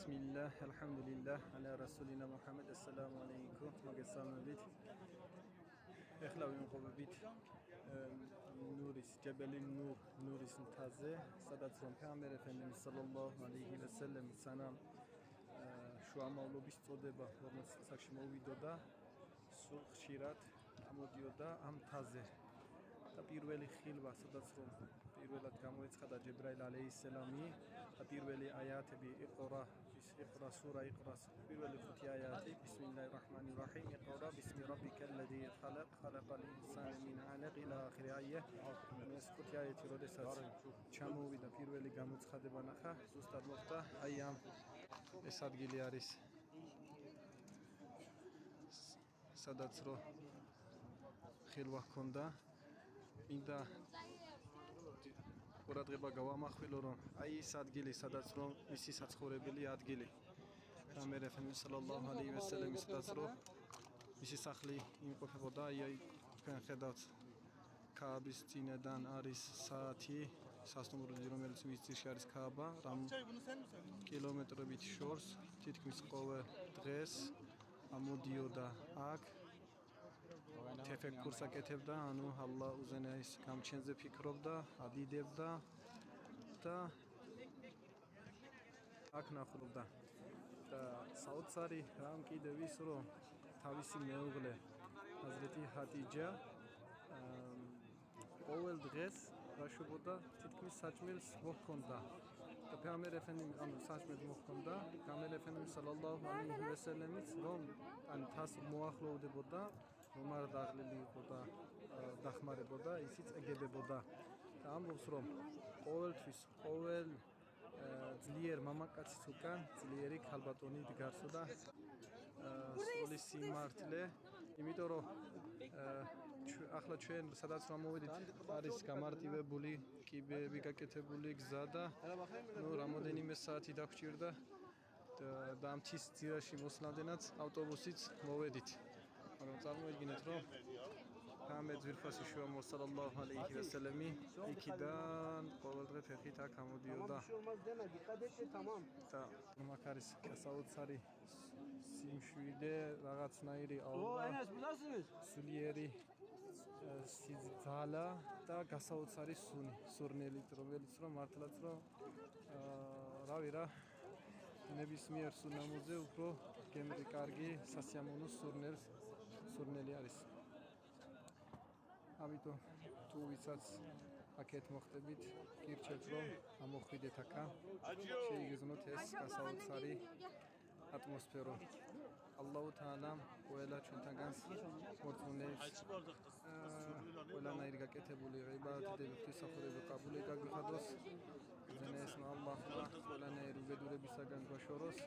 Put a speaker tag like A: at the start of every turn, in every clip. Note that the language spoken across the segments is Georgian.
A: Bismillah, alhamdulillah, ala rasulina Muhammad, assalamu alaikum, მოგესალმებით. ეხლა ვიმყოფებით ნურის, ჯებელი ნურის მთაზე, სადაც რომ პეღამბერ ეფენდიმ სალალლაჰუ ალეიჰი ვასალამ სანამ შუამავლობის წოდება 40 წელსაკში მოვიდოდა, სულ ხშირად ამოდიოდა ამ მთაზე. და პირველი ხილვა, სადაც რომ პირველად გამოეცხადა ჯებრაილ ალეისსალამი და პირველი აიათები იყრა სურა იყრას პირველი 5 აიათი ბისმილლაჰირ რაჰმანირ რაჰიმ იყრა ბისმი რაბიკალლაზი ხალაყ ხალაყალ ინსანა მინ ალაყ ილა ახირი აიე ეს 5 აიათი როდესაც ჩამოვიდა პირველი გამოცხადება ნახა ზუსტად მოხდა აი ამ ეს ადგილი არის სადაც რომ ხილვა ჰქონდა მინდა ყურადღება გავამახვილო რომ აი ეს ადგილი სადაც რომ მისი საცხოვრებელი ადგილი პეღამბერ ეფენდიმ სალალლაჰუ ალეიჰი ვასალამის სადაც რომ მისი სახლი იმყოფებოდა აი თქვენ ხედავთ ქააბის წინედან არის საათი სასტუმროები რომელიც მის ძირში არის ქააბა რამ კილომეტრებით შორს თითქმის ყოველ დღეს ამოდიოდა აქ თეფეკურს აკეთებდა, ანუ ალლა უზენაის გამჩენზე ფიქრობდა, ადიდებდა და აქ ნახულობდა. და საოცარი რამ კიდევ ის რომ თავისი მეუღლე ჰაზრეთი ჰადიჯა ყოველ დღეს გაშვებოდა თითქმის საჭმელს მოჰქონდა. და პეღამბერ ეფენდიმ ამ საჭმელს მოჰქონდა, პეღამბერ ეფენდიმ სალალლაჰუ ალეიჰი ვასალამიც რომ ან თას მოახლოვდებოდა რომ არ დაღლილი იყო და დახმარებოდა, ისიც ეგებებოდა. და ამბობს რომ ყოველთვის ყოველ ძლიერ მამაკაცის უკან ძლიერი ქალბატონი დგარსო და სრული სიმართლე, იმიტომ რომ ახლა ჩვენ სადაც რომ მოვედით არის გამარტივებული კიბეები გაკეთებული გზა და ნუ რამოდენიმე საათი დაგვჭირდა და ამ მთის ძირაში მოსვლამდენაც ავტობუსით მოვედით. მაგრამ წარმოიდგინეთ რომ პეღამბერ ძვირფასი შუამოვ სალალლაჰუ ალეიჰი ვასალამი იქიდან ყოველდღე ფეხით აქ ამოდიოდა და მაგ არის საოცარი სიმშვიდე რაღაცნაირი აურა სულიერი სიძალა და გასაოცარი სურნელი რომელიც რომ მართლაც რომ რავი რა ნებისმიერ სურნელზე უფრო გემრი კარგი სასიამოვნო სურნელი არის. ამიტომ თუ ვისაც აქეთ მოხდებით, გირჩევთ რომ ამოხვიდეთ აქა, შეიგრძნოთ ეს გასაოცარი ატმოსფერო. ალლაჰუ თაალამ ყველა ჩვენთანგანს მორწმუნეებს ყველანაირი გაკეთებული ღიბადათები ღვთისმსახურება ყაბული გაგვიხადოს. ზენესმა ალლაჰმა ყველანაირი უბედურებისაგან გვაშოროს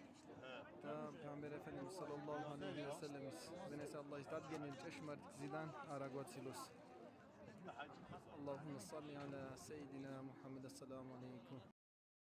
A: და პეღამბერ ეფენდიმ სალალლაჰუ ალეიჰი ვასალამის ზენეს ალლაჰის დადგენილ ჭეშმარიტ გზიდან არ აგვაცილოს. اللهم صل على سيدنا محمد السلام عليكم